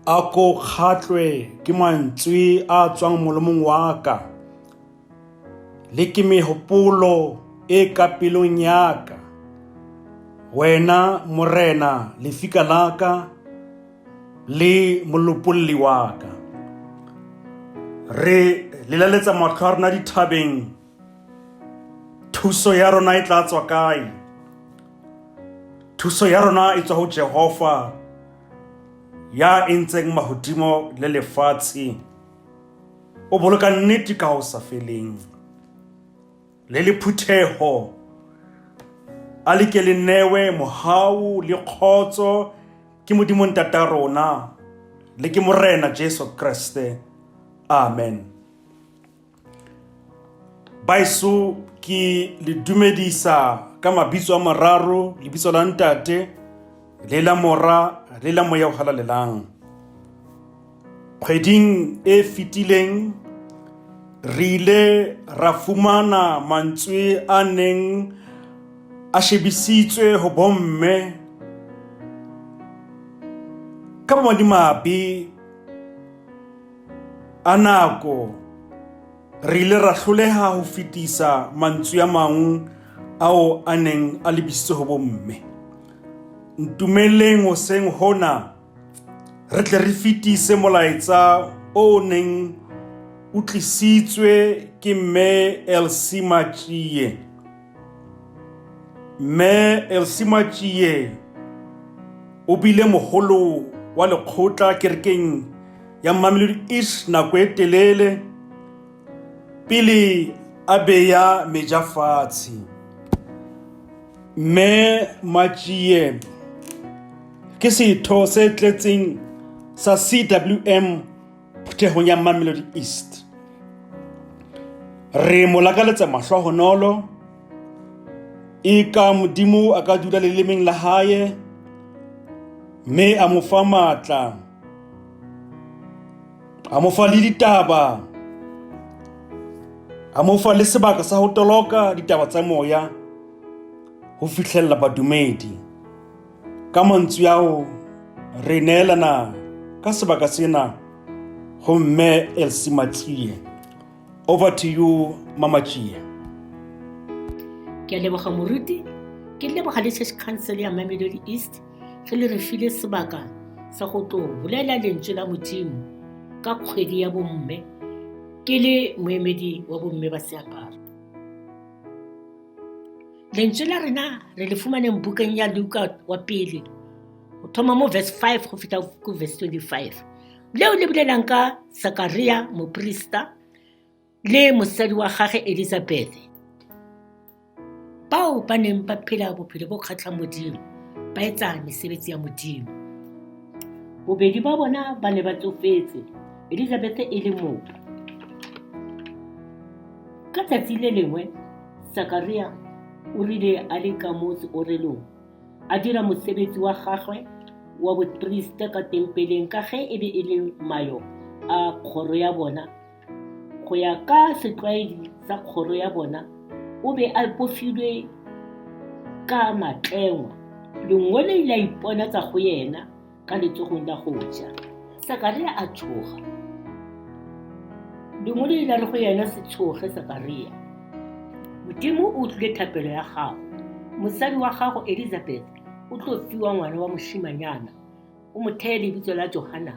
a ko kgatlwe ke mantswe a tswang molomong wa ka le ke mehopolo e ka pelong ya ka. Wena morena lefika la ka le molopolli wa ka. Re lelaletsa matlho a rona dithabeng. Thuso ya rona e tla tswa kae? Thuso ya rona e tswa ho Jehova ya entseng mahodimo le lefatshe. O boloka nnete ka ho sa feleng. Le lephutheho a le ke le newe mohau le kgotso ke Modimo Ntata rona le ke Morena Jesu Kriste. Amen. Baeso ke le dumedisa ka mabitso a mararo, lebitso la ntate, le la mora, le la moya o halalelang. Kgweding e fetileng re ile ra fumana mantswe a neng a shebisitswe ho bomme ka bomadimabe a nako. Re ile ra hloleha ho fetisa mantswe a mang ao a neng a lebisitswe ho bomme. Ntumeleng hoseng hona re tle re fetise molaetsa o neng o tlisitswe ke Mme Elsie Matjie. Mme Elsie Matjie o bile moholo wa lekgotla kerekeng ya Mamelodi East nako e telele pele a beya meja fatshe. Mme Matjie ke setho se tletseng sa CWM phutehong ya Mamelodi East. Re mo lakaletsa mahlo a honolo, e ka Modimo a ka dula lelemeng la hae, mme a mo fa matla, a mo fa le ditaba, a mo fa le sebaka sa ho toloka ditaba tsa moya ho fihlella badumedi. Ka mantswe ao re neelana ka sebaka sena ho Mme Elsie Matjie. Over to you, Mama Matjie. Ke a leboga moruti, ke leboga le Church Council ya Mamelodi East ge le re file sebaka sa go tlo bolela lentswe la Modimo ka kgwedi ya bomme ke le moemedi wa bomme ba seaparo. Lentswe la rena re le fumaneng bukeng ya Luka wa pele ho thoma mo verse 5 go feta go verse 25, leo le bolelang ka Zakaria moprista le mosadi wa gagwe Elizabeth, bao ba neng ba phela bophelo bo kgatlhang Modimo, ba etsa mesebetsi ya Modimo. Bobedi ba bona ba ne ba tsofetse, Elizabeth e le mopo. Ka tsatsi le lengwe Zakaria o rile a le ka motse orelong a dira mosebetsi wa gagwe wa boprista ka tempeleng ka ge e be e le mayo a kgoro ya bona. Go ya ka setlwaedi sa kgoro ya bona, o be a pofilwe ka matlengwa, lengwe le ile ipona tsa go yena ka letsogong la go ja. Zakaria a tshoga, lengwe le ile re go yena se tshoge Zakaria. Modimo o tlile thapelo ya gago, mosadi wa gago Elizabeth o tlo fiwa ngwana wa moshimanyana, o mo thee lebitso la Johana.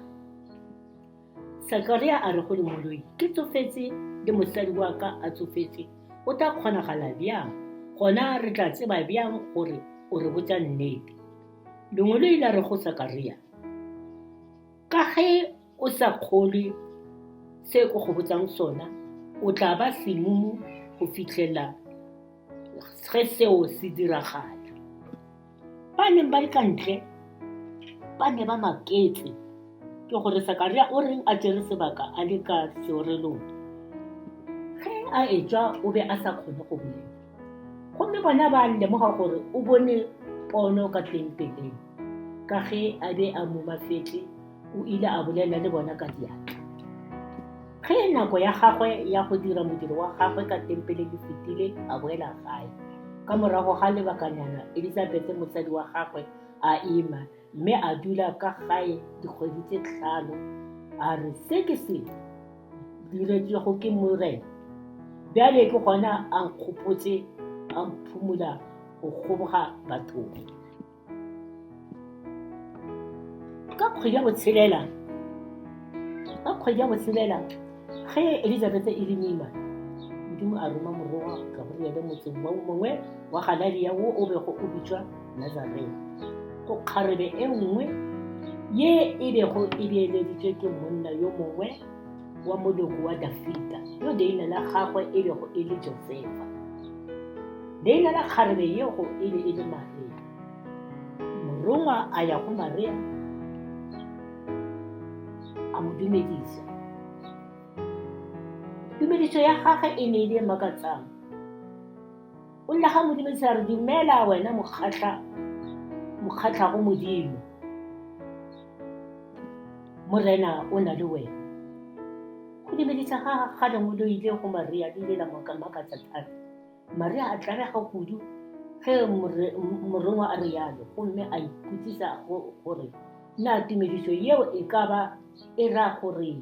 Zakaria a re go le moloi, ke tsofetse le mosadi wa ka a tsofetse, o tla kgonagala bjang? Gona re tla tseba bjang gore o re botsa nnete? Lengwe le ile re go Zakaria, ka ge o sa kgolwe se ko go botsang sona, o tla ba semumu go fitlhela ge seo se diragala. Ba neng ba le ka ntle ba ne ba maketse ke gore Zakaria o reng a tsere sebaka a le ka seorelong. Ge a etswa o be a sa kgone go bolela, gomme bona ba lemoga gore o bone pono ka tempeleng, ka ge a be a momafetle o ile a bolela le bona ka diatla. Ge nako ya gagwe ya go dira modiro wa gagwe ka tempeleng e fetile, a boela gae. Ka morago ga lebakanyana Elizabeth mosadi wa gagwe a ima, mme a dula ka gae dikgwedi tse 5 a re se ke se diretsego ke morena bjale ke gona a nkgopotse a mphumula go kgoboga bathong. Ka kgwedi ya botshelela ge Elizabeth e le moimana Modimo a roma morongwa Gabriele motseng wa mongwe wa Galilea wo o bego o bitswa Nazareth go kgarebe e nngwe ye e bego e beeleditšwe ke monna yo mongwe wa moloko wa Dafita yo leina la gagwe e bego e le Josefa. Leina la kgarebe yego e be e le Maria. Morongwa a ya go Maria a mo dumedisa. Tumediso ya gagwe e ne e le makatsang. O lla ga mo dumedisa re dumela wena mokgatla go Modimo. Morena o na le wena. Go dumedisa ga lengolo ile go Maria le ile la makatsa thata. Maria a tlabega kudu ge morongwa a re yalo gomme a iputsisa gore na tumediso yeo e ka ba e ra gore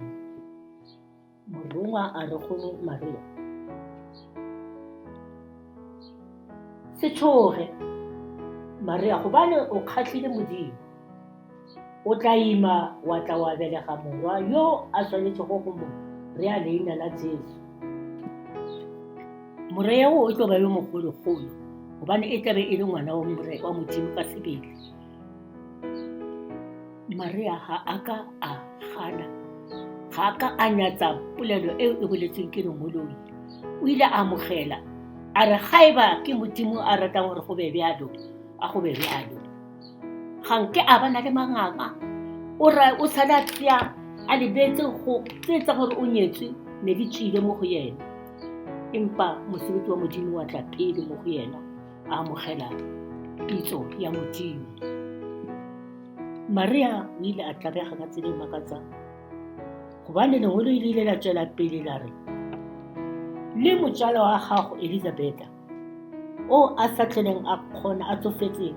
morongwa a re go Maria se tshoge Maria gobane o kgatlhile Modimo o tla ima wa tla wa belega morwa yo a tshwanetsego go mo rea leina la Jesu. Morea o tlo ba yo mogologolo gobane e tlabe e le ngwana wa Modimo ka sebele. Maria ga a ka a gana, ga a ka a nyatsa polelo eo e boletsweng ke lengoloi. O ile a amogela a re gaeba ke Modimo a ratang gore go be bjalo a go be bjalo. Ga nke a bana le manganga o sala tsia a lebetse go tsetsa gore o nyetswe ne di tswile mo go yena. Empa mosebetsi wa Modimo wa tla pele mo go yena a amogela pitso ya Modimo. Maria o ile a tlabega ka tsela e makatsang gobane lengolo ile ile la tswela pele la re le motswala wa gago Elizabeth o a sa tleleng a kgona a tsofetseng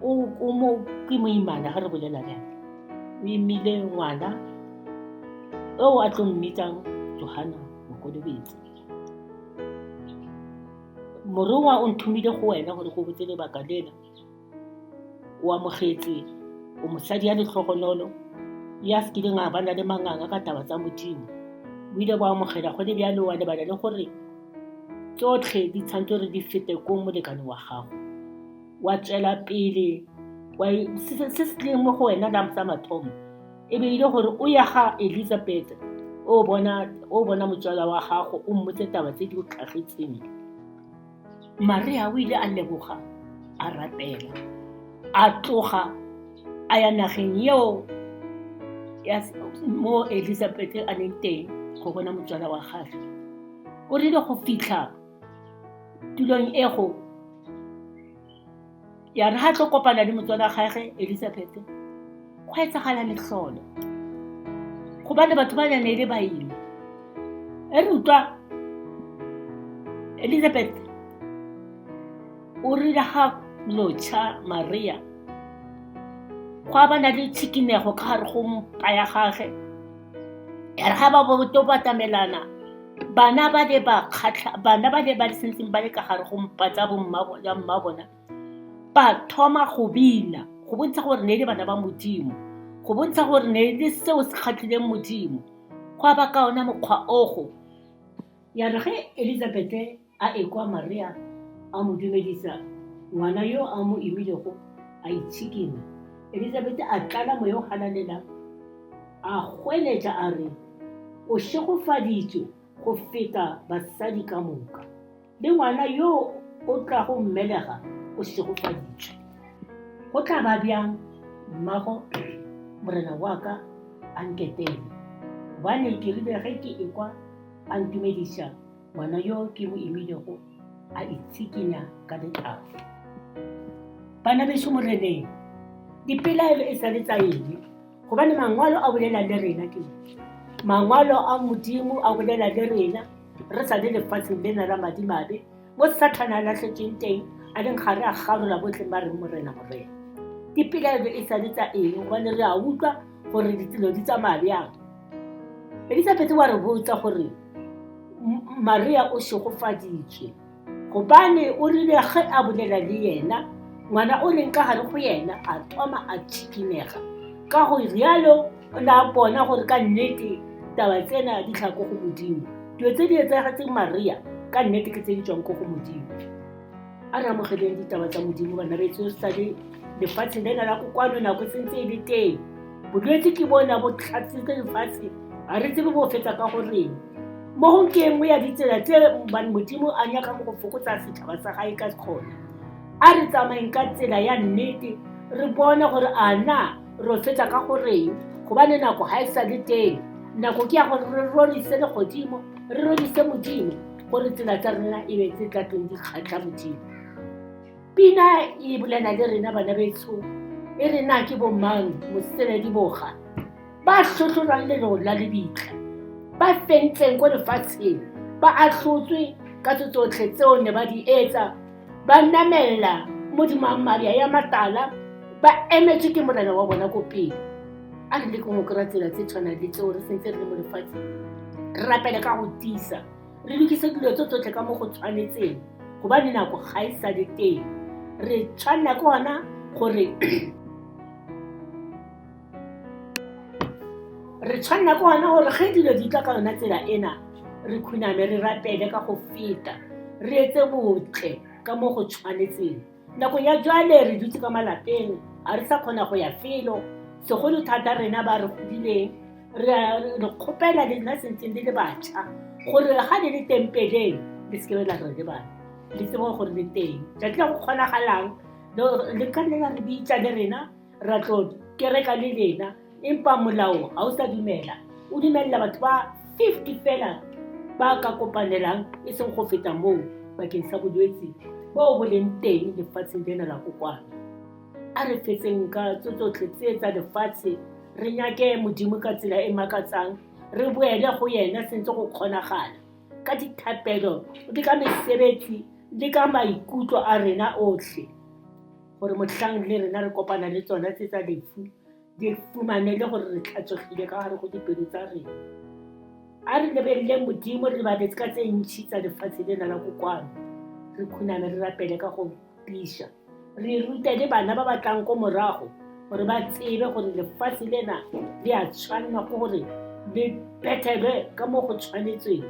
o mo ke moimana ga re bolela bjang o imile ngwana o a tlo mmitsang Johana Mokolobetsi. Morongwa o nthumile go wena gore go botse lebaka lela o amogetse o mosadi ya letlhogonolo ya sekileng a bana le manganga ka taba tsa Modimo. O ile ba amogela go le bjalo wa lebala le gore tsotlhe di tshwanetse re di fete ko molekane wa gago wa tswela pele se se tleng mo go wena la tsa mathomo e be ile gore o ya ga Elizabeth o bona motswala wa gago o mmotse taba tse di tlhagetseng. Maria o ile a leboga a rapela a tloga a ya nageng yeo ya mo Elizabeth a leng teng go bona motswala wa gagwe. O rile go fitlha tulong e go ya re ha tlo kopana le motswala wa gagwe Elizabeth go etsagala letlholo gobane batho ba ne le baime. E re utlwa Elizabeth o rile ha lotsha Maria go bana le tshikinego ka gare go mpa ya gagwe ya re ga ba boto ba tamelana bana ba le ba sentseng ba le ka gare go mpa tsa mma bona ba thoma go bina go bontsha gore ne le bana ba Modimo, go bontsha gore ne le seo se kgatlhileng Modimo. Go ba ka ona mokgwa ogo ya re ge Elizabeth a ekwa Maria a mo dumedisa ngwana yo a mo imilego a itshikina. Elizabeth a tlala mo yo halalela a hweletša a re o šegofaditšwe go feta basadi ka moka le ngwana yo o tla go mmelega o šegofaditšwe. Go tla ba bjang mmago morena wa ka a nketele gobane ke rile ge ke ekwa a ntumediša ngwana yo ke mo imilego a itshikinya ka letlago. Bana beso moreneng dipelaelo e sa le tsa eng gobane mangwalo a bolela le rena ke mangwalo a Modimo a bolela le rena re sa le lefatsheng lena la madimabe mo Sathana a latlhetseng teng a leng gare a garola botlhe ba reng morena. dipelaelo e sa le tsa eng gobane re a utlwa gore ditselo di tsamaya bjang. Elizabeth wa re botsa gore Maria o šegofaditšwe gobane o rile ge a bolela le yena ngwana o leng ka gare go yena a thoma a tšhikinega ka go rialo la bona gore ka nnete taba tsena di tlhako go modimo. Dilo tse di etsagetseng Maria ka nnete ke tse di tswang ko go modimo. A re amogeleng ditaba tsa modimo bana betso sa le lefatshe lena la kokwano nako sentse e le teng. Bolwetse ke bona bo tlhatsitse lefatshe a re tsebe bo fetsa ka goreng mo go ke nngwe ya ditsela tse modimo a nyakang go fokotsa setšhaba sa gae ka kgona. A re tsamayeng ka tsela ya nnete re bona gore a na re fetsa ka goreng gobane nako ga e sa le teng. Nako ke ya gore re rorise legodimo re rorise modimo gore tsela tsa rena e be tse tla tlong di kgatlha modimo. Pina e bolela le rena bana betso e re na ke bomang moseledi boga ba hlotlolang lero la lebitla ba fentseng ko lefatsheng ba ahlotswe ka tsotlhe tseo ne ba di etsa ba namella mo dimamabja ya matala ba emetswe ke morena wa bona ko pele. A re le ko mo kry-a tsela tse tshwanang le tseo re sentse re le mo lefatsheng re rapele ka go tisa re lokise dilo tse tsotlhe ka mo go tshwanetseng gobane nako ga e sa le teng. Re tshwanela ke gona gore re tshwanela ke gona gore ge dilo di tla ka yona tsela ena re khuname re rapele ka go feta re etse botle ka mo go tshwanetseng. Nakong ya jwale re dutse ka malapeng a re sa kgona go ya felo segolo thata rena ba re godileng re kgopela le nna sentseng le le batšha gore ga le le tempeleng le sekebe la re le bana le tsebo gore le teng tšatši la go kgonagalang le ka nne la re bitša le rena ra tlo kereka le lena empa molao ga o sa dumela o dumelela batho ba 50 fela ba ka kopanelang e seng go feta moo bakeng sa bolwetse bo bo leng teng lefatsheng lena la kokwana. A re fetseng ka tsotlhe tse tsa lefatshe re nyake modimo ka tsela e makatsang re boele go yena sentse go kgonagala ka dithapelo le ka mesebetsi le ka maikutlo a rena otlhe gore mohlang le rena re kopana le tsona tse tsa lefu di fumane le gore re tlhatsogile ka gare go dipelo tsa rena. A re lebelele modimo re baletse ka tse ntšhi tsa lefatshe lena la kokwano re khuname re rapele ka go pisha re rute le bana ba batlang ko morago gore ba tsebe gore lefatshe lena le a tshwanela ko gore le phethelwe ka mo go tshwanetsweng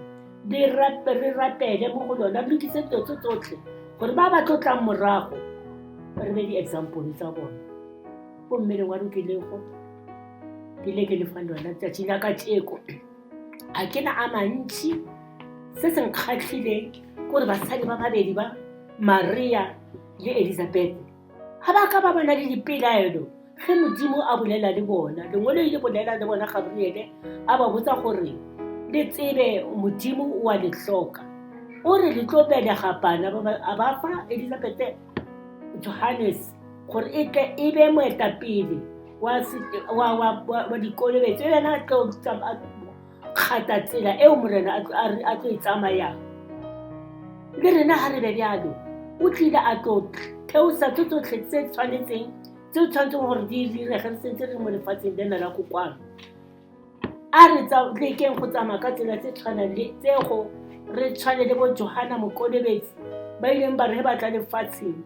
le rapele mo go lona re lokise dilo tse tsotlhe gore ba ba tlotlang morago re be di-example tsa bona. Bo mmeleng wa lokilego ke le ke lefang lona tšatšing la ka tšeko a ke na a mantši se se nkgatlhileng gore basadi ba babedi ba Maria le Elizabeth ga ba ka ba bona le dipelaelo ge modimo a bolela le bona lengwelo le bolela le bona Gabriele a ba botsa gore le tsebe modimo o a le hloka o re le tlo belega bana a ba fa Elizabeth Johannes gore e tle e be moetapele wa dikolobetso yena a tlo kgata tsela eo morena a tlo e tsamayang. Le rena ga re be bjalo o tlile a tlo theosa tse tsotlhe tse tshwanetseng tseo tshwanetseng gore di direge re sentse re mo lefatsheng lena la kokwano. A re lekeng go tsamaya ka tsela tse tshwanang le tsego re tshwane le bo Johana mokolobetsi ba ileng ba re ba tla lefatsheng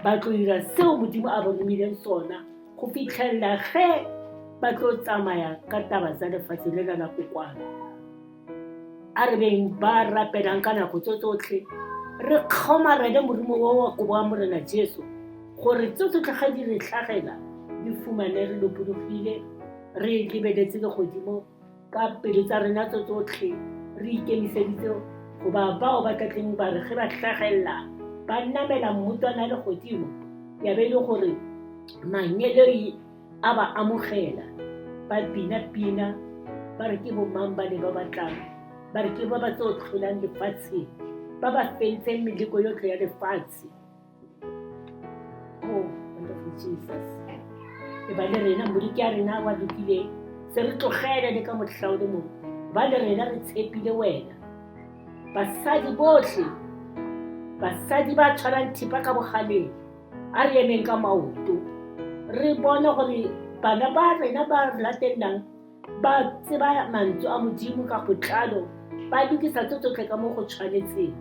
ba tlo dira seo modimo a ba romileng sona go fitlhelela ge ba tlo tsamaya ka taba tsa lefatshe lena la kokwano. A re beng ba rapelang ka nako tso tsotlhe re kgomarele morimo wa kobo wa morena Jesu gore tso tsotlhe ga di re tlhagela di fumane re lopologile re lebeletse legodimo ka pelo tsa rena tso tsotlhe re ikemiseditse go ba bao ba tlatleng ba re ge ba tlhagelela ba namela mmutwana legodimo ya be le gore manyelo a ba amogela ba pina ba re ke bomang ba ne ba batlang ba re ke ba ba tso tlholang lefatsheng ba ba fentseng meleko yotlhe ya lefatshe. Oh, wonderful Jesus. E ba le rena modiki a rena wa lokileng se re tlogele le ka motlha o le mongwe ba le rena re tshepile wena. Basadi botlhe basadi ba tshwarang thipa ka bogaleng a re emeng ka maoto re bone gore bana ba rena ba re latellang ba tseba mantswe a modimo ka botlalo, ba lokisa tse tsotlhe ka mo go tshwanetseng.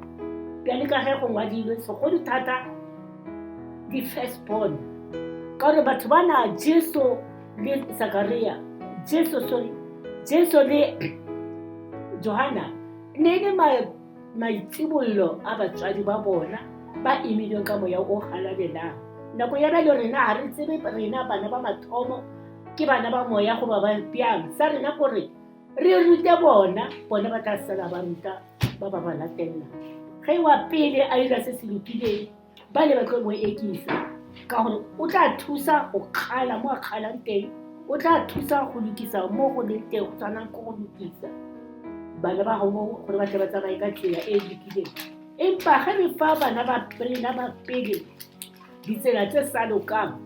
Bjale ka ge go ngwadilwe segolo thata di-first born, ka gore batho bana Jesu le Zakaria, Jesu le Johana ne le maitsibollo a batswadi ba bona ba imilweng ka moya o galalelang. Nako ya bjale rena ga re tsebe rena bana ba mathomo ke bana ba moya goba ba bjang. Sa rena kore re rute bona ba tla sala ba ruta ba ba latellang. Ge wa pele a ira se se lokileng ba le ba tlo mo ekisa, ka gore o tla thusa go kgala mo a kgalang teng, o tla thusa go lokisa mo go leng teng go tshwanang ko go lokisa bana ba gongwe gore ba tle ba tsamaye ka tsela e lokileng. Empa ge re fa bana ba pele ditsela tse sa lokang,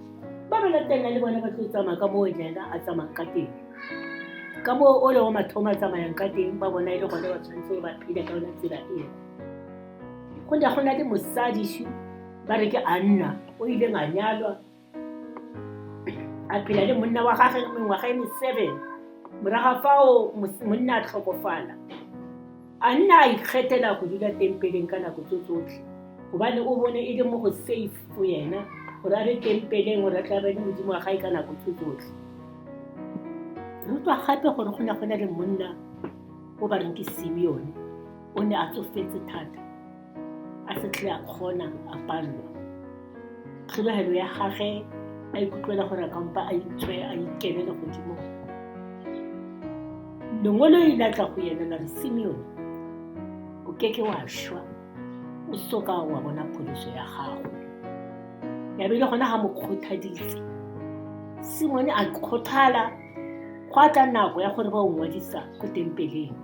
ba ba latelang le bona ba tlo tsamaya ka moo yena a tsamayang ka teng, ka moo o le wa mathomo a tsamayang ka teng. Ba bona e le gone ba tshwanetse ba phele ka yona tsela eo. Go ne go na le mosadi ba re ke Anna, o ileng a nyalwa a phela le monna wa gagwe mengwaga e 7. Moraga fao monna a tlhokofala. Anna a ikgethela go dula tempeleng ka nako tso tsotlhe, gobane o bone e le mo go safe for yena gore a re tempeleng gore a tla ba le modimo wa gae ka nako tso tsotlhe. Re utlwa gape gore go ne go na le monna o ba reng ke Simeon, o ne a tsofetse thata, a se tle a kgona a palelwa. Tlhobogelo ya gage a ikutlwela gore a kampa a itswe a ikelele godimo. Lengolo le la tla go yena la re, Simeon, o keke wa shwa o soka wa bona pholoso ya gago. Ya be le gona ga mo kgothaditse. Simone a kgothala go a tla nako ya gore ba o ngwadisa ko tempeleng.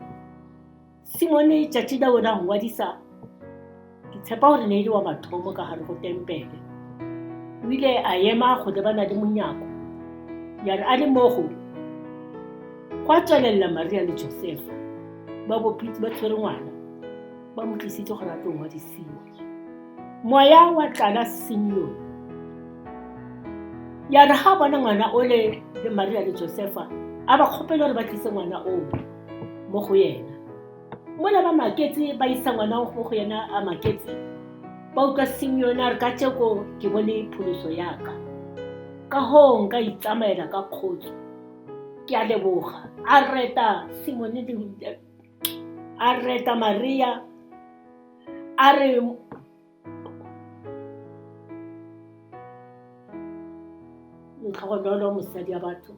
Simone tšatši la ona ngwadisa, ke tshepa gore ne e le wa mathomo ka gare go tempele. O ile a ema go lebana le monyako, ya re a le mogo go a tswelela Maria le Josefa ba bopitse ba tshwere ngwana, ba mo tlisitse gore a tlo ngwadisiwa. Moya wa tlala Simeon, ya re ga bona ngwana o le Maria le Josefa a ba kgopela gore ba tlise ngwana o mo go yena. Mola ba maketse ba isa ngwana o go yena a maketse, ba utlwa Simeon a re ka tšeko ke bone pholoso yaka, ka hoo nka itsamaela ka kgotso, ke a leboga. A reta Simone a reta Maria a re motlhogonolo mosadi ya batho,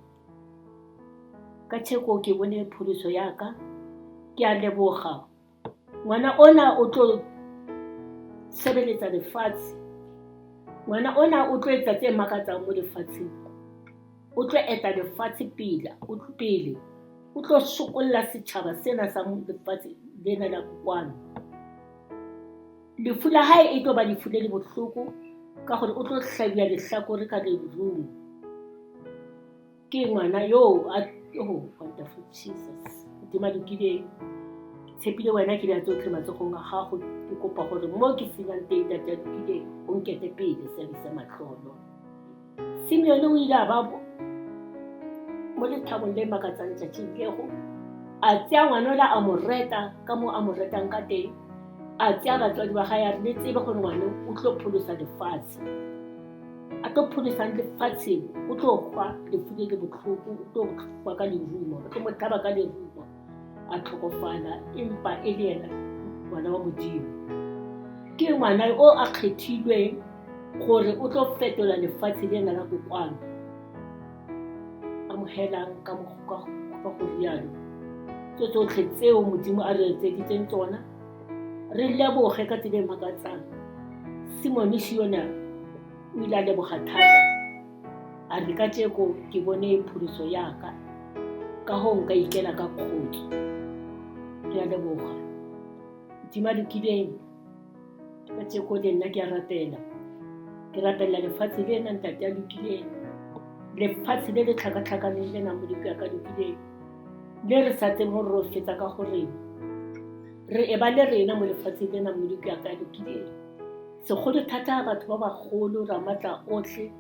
ka tšeko ke bone pholoso yaka, ke a leboga. Ngwana ona o tlo sebeletsa lefatshe, ngwana ona o tlo etsa tse makatsang mo lefatsheng, o tlo eta lefatshe pele, o tlo sokolla setšhaba sena sa lefatshe lena la kwano. Lefu la hae e tlo ba lefu le bohloko, ka gore o tlo hlabia lehlakore ka lerung. Ke ngwana yo wonderful Jesus, Modimo lokileng. Tshepile wena ke ditso tse matsogong a gago, ke kopa gore mo ke senyang teng Tate lokileng o nkete pele se matlolo. Simeon o ile a ba mo lethabong le makatsang tšatšing lego, a tsea ngwana ola a mo reta ka mo a mo retang ka teng, a tsea batswadi ba gae a re le tsebe gore ngwana o tlo pholosa lefatshe, a tlo pholosang lefatsheng, o tlo gwa lefu le botlhoko, o tlo gwa ka lerumo, o tlo mo tlhaba ka lerumo a tlhokofala, empa e le yena ngwana wa Modimo. Ke ngwana o a kgethilweng gore o tlo fetola lefatshe lena la kokwano, a mo helang ka go rialo tso tsotlhe tseo Modimo a re etseditseng tsona. Re leboge ka tsela e makatsang. Simone yona o ile a leboga thata, a re ka tšeko ke bone pholoso yaka, ka hoo nka ikela ka kgotso. Ke a leboga Modimo lokileng, ka tšeko le nna ke a rapela, ke rapela lefatshe lena Ntate a lokileng, lefatshe le le tlhakatlhakaneng lena Modimo ka lokileng, le re sa tsebe gore ro fetsa ka gore re e ba le rena mo lefatsheng lena Modimo ka lokileng. Segolo thata batho ba bagolo ra matla otlhe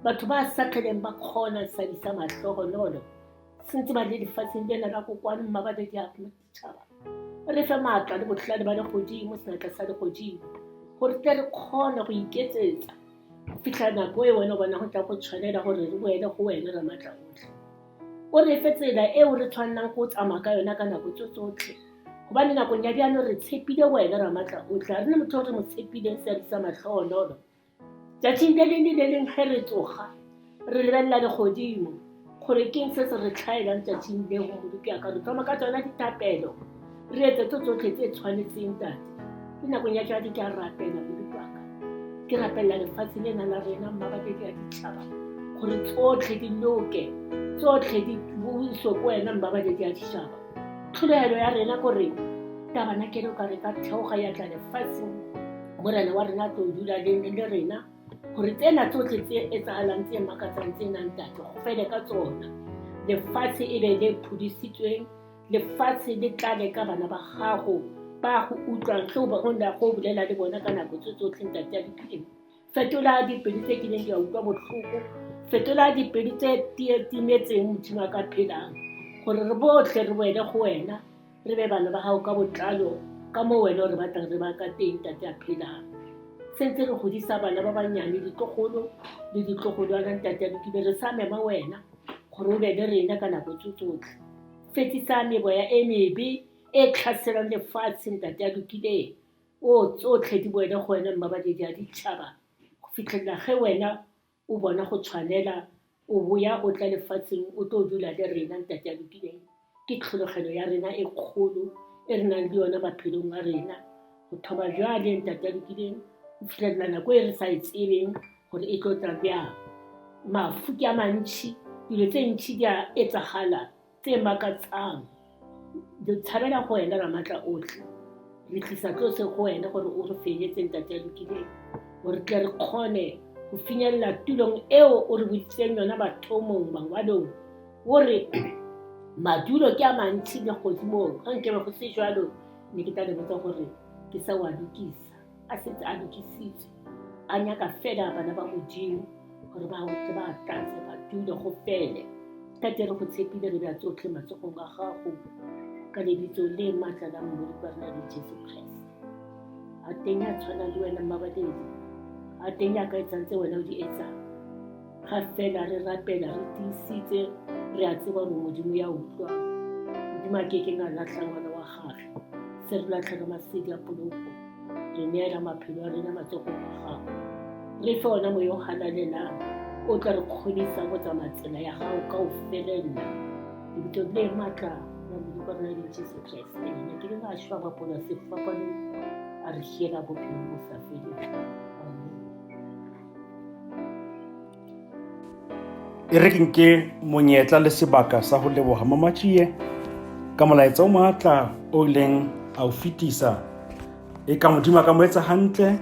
batho ba sa tlheleng ba kgona sabisa mahlohonolo sentse ba le lefatsheng lena la kokwane mmabadedi a ditšhaba re fe maatla le botlhale ba legodimo senatla sa legodimo gore tle re kgone go iketsetsa go fitlha nako e wena o bona go tla go tshwanela gore re boele go wena re maatla otlhe o re fe tsela eo re tshwannang go tsamaya ka yona ka nako tsotlhe gobane nakong ya bjano re tshepile wena re maatla otlhe ga re ne motho o re mo tshepileng seabisa mahlohonolo tšatšing le leng le leng ge re tsoga re lebelela legodimo gore ke eng se se re tlhaelang tšatšing le go modupi ya ka re thoma ka tsona dithapelo re etse tsotlhe tse tshwanetseng tate ke nakong ya jwale ke a rapela modupi wa ka ke rapelela lefatshe lena la rena mmabadedi a ditšhaba gore tsotlhe di loke tsotlhe di buiswe ko wena mmabadedi a ditšhaba tlholegelo ya rena kore tabana ke le ka re ka theoga ya tla lefatsheng morena wa rena tlo dula le rena gore tsena tsotlhe tse etsagalang tse makatsang tse nang tate go fele ka tsona lefatshe e be le phudisitsweng lefatshe le tlale ka bana ba gago ba go utlwang ge o ba go bolela le bona ka nako tse tsotlhe tate ya dipileng fetola dipedi tse ke leng di a utlwa botlhoko fetola dipedi tse timetseng modimo a ka phelang gore re botlhe re boele go wena re be bana ba gago ka botlalo ka mo wena o re batlang re ba ka teng tate a phelang sentse re godisa bana ba bannyane ditlogolo le ditlogolwana tate a lokile re sa mema wena gore o be le rena ka nako tsotlhe fetisa meboya e mebe e tlhaselang lefatshe tate a lokile o tsotlhe di boele go wena mmabadedi a ditšhaba go fitlhelela ge wena o bona go tshwanela o boya o tla lefatsheng o tlo dula le rena tate a lokileng ke tlhologelo ya rena e kgolo e re nang le yona maphelong a rena go thoma jwale tate a lokileng go fitlhelela nako e re sa e tsebeng gore e tlo tla bjang mafu ke a mantšhi dilo tse ntšhi di a etsagala tse makatsang di tshabela go wena ra maatla otlhe re tlisa tlose go wena gore o re feletseng tate a lokileng gore tle re kgone go finyelela tulong eo o re boditseng yona bathomong mangwalong gore madulo ke a mantšhi le godimong ga nkebe go se jalo ne ke tla le botsa gore ke sa wa lokisa a setse a lokisitswe a nyaka fela bana ba modimo gore ba otle ba tlatse ba dule go fele tate re go tshepile re bja tsotlhe matsogong a gago ka lebitso le maatla la mmoledi ba rena le Jesu Kriste a teng a tshwana le wena mmabadedi a teng ya ka etsang tse wena o di etsang ga fela re rapela re tiisitse re a tseba gore modimo ya utlwang modimo a kekeng a latlhang ngwana wa gage se re latlhela masedi a poloko re neela maphelo a rena matsogong a gago re fe ona moya o halalelang o tla re kgonisa go tsamaya tsela ya gago ka o felelela lebitso le maatla la modimo ba rena le Jesu Kriste ene ke le ga šwa bapola sefapano a re hiela bophelo bo sa feleng. e re nke monyetla le sebaka sa go leboga mamatšie ka molaetsa o maatla o ileng a o fetisa e ka modimo a ka mo etsa hantle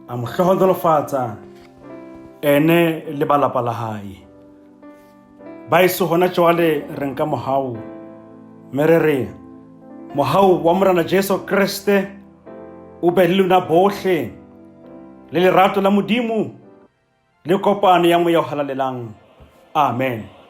a mo hlohonolofatsa ene le balapa la hae ba eso gona jwale re nka mohau mme re re mohau wa morena Jesu Kriste o be le lona bohle le lerato la modimo le kopano ya moya o halalelang amen.